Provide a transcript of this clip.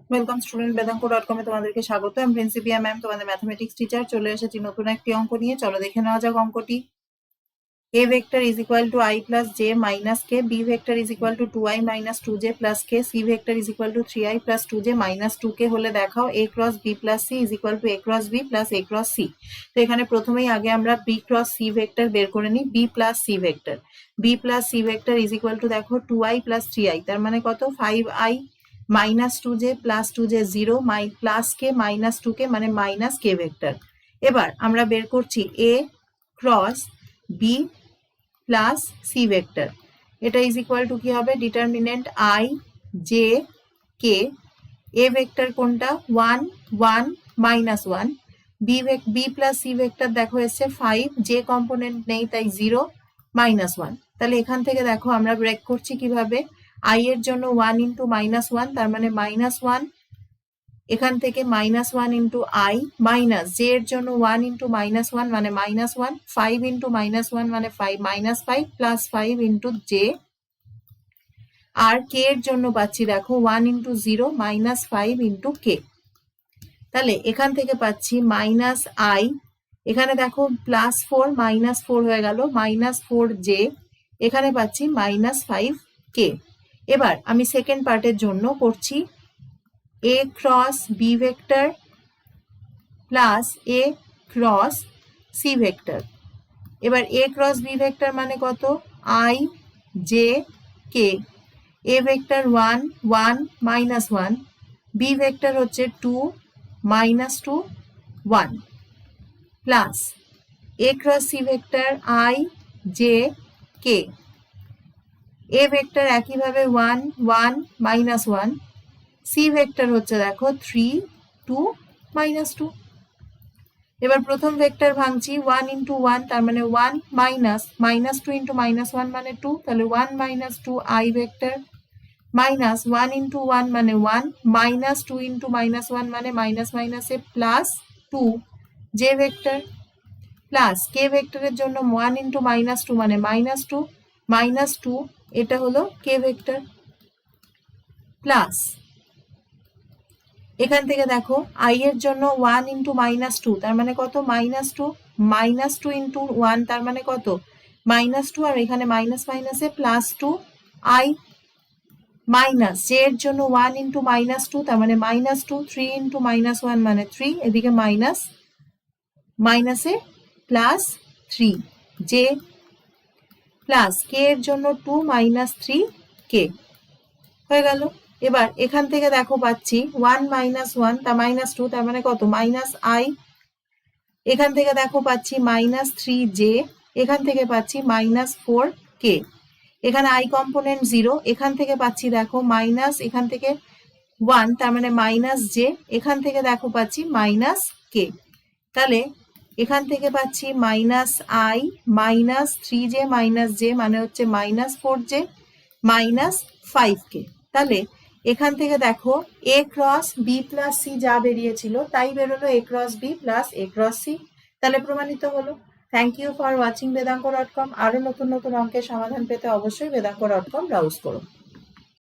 Welcome student বেদাঙ্ক.com এ তোমাদেরকে স্বাগত। আমি প্রিন্সিপিয়া ম্যাম, তোমাদের ম্যাথমেটিক্স টিচার। চলে এসেছি নতুন একটি অঙ্ক নিয়ে। চলো দেখে নেওয়া যাক অঙ্কটি। a vector is equal to I plus j minus k, b vector is equal to 2i minus 2j plus k, c vector is equal to 3i plus 2j minus 2k হলে দেখাও a cross b plus c is equal to a cross b plus a cross c। তো এখানে প্রথমেই আগে আমরা b cross c vector বের করে নিই। b plus c vector, b plus c vector is equal to দেখো 2i plus 3i, তার মানে কত 5i minus 2j plus 2j 0 plus k minus 2k মানে minus k vector। এবার আমরা বের করছি a cross b plus C vector. এটা ইজ ইকুয়াল টু কি হবে, determinant I J K. A vector কোনটা, 1 1 minus 1। B plus C vector দেখো এসছে 5, যে কম্পোনেন্ট নেই তাই 0 মাইনাস 1। তাহলে এখান থেকে দেখো আমরা ব্রেক করছি কিভাবে, আই এর জন্য 1 ইন্টু মাইনাস 1 তার মানে মাইনাস 1, এখান থেকে minus 1 into I minus J এর জন্য 1 ইন্টু মাইনাস 1 মানে মাইনাস 1, 5 ইন্টু মাইনাস 1 মানে 5 মাইনাস 5 প্লাস 5 ইন্টু জে। আর কে এর জন্য পাচ্ছি দেখো 1 ইন্টু 0 মাইনাস 5 ইন্টু কে। তাহলে এখান থেকে পাচ্ছি মাইনাস আই, এখানে দেখো প্লাস 4 মাইনাস 4 হয়ে গেল মাইনাস 4 জে, এখানে পাচ্ছি মাইনাস 5 কে। এবার আমি সেকেন্ড পার্টের জন্য করছি a cross b vector plus a cross c vector। এবার a cross b vector মানে কত, i j k, a vector 1 1 minus 1, b vector হচ্ছে 2 minus 2 1 plus a cross c vector i j k, a vector একইভাবে 1 1 minus 1, C vector হচ্ছে দেখো 3 2 minus 2। এবার প্রথম vector ভাঙছি 1 into 1 তার মানে 1 মাইনাস মাইনাস 2 ইন্টু মাইনাস 1 মানে 2, তাহলে 1 minus 2 I vector minus 1 into 1 মানে 1 মাইনাস 2 ইন্টু মাইনাস 1 মানে মাইনাস মাইনাসে প্লাস 2 জে ভেক্টর প্লাস কে ভেক্টরের জন্য 1 ইন্টু মাইনাস 2 মানে মাইনাস 2 এটা হলো কে ভেক্টর প্লাস এখান থেকে দেখো আই এর জন্য 1 ইন্টু মাইনাস 2 তার মানে কত মাইনাস 2 ইন্টু 1 তার মানে কত মাইনাস 2, আর এখানে মাইনাস মাইনাসে প্লাস 2 আই মাইনাস জে এর জন্য 1 ইন্টু মাইনাস 2 তার মানে মাইনাস 2, 3 ইন্টু মাইনাস 1 মানে 3, এদিকে মাইনাস মাইনাসে প্লাস 3 জে প্লাস কে এর জন্য 2 মাইনাস 3 কে হয়ে গেল। এবার এখান থেকে দেখো পাচ্ছি 1 মাইনাস 1 তা মাইনাস 2 তার মানে কত মাইনাস আই, এখান থেকে দেখো পাচ্ছি মাইনাস 3 জে, এখান থেকে পাচ্ছি মাইনাস 4 কে। এখানে আই কম্পোনেন্ট 0, এখান থেকে পাচ্ছি দেখো মাইনাস, এখান থেকে 1 তার মানে মাইনাস জে, এখান থেকে দেখো পাচ্ছি মাইনাস কে। তাহলে এখান থেকে পাচ্ছি minus I minus 3 J minus J মানে হচ্ছে মাইনাস 4 জে মাইনাস 5 কে। তাহলে এখান থেকে দেখো a cross b plus C যা বেরিয়েছিল তাই বেরোলো a cross b plus a cross C. তাহলে প্রমাণিত হলো। থ্যাংক ইউ ফর ওয়াচিং বেদাঙ্ক.com। আরো নতুন নতুন অঙ্কের সমাধান পেতে অবশ্যই বেদাঙ্ক.com ব্রাউজ করো।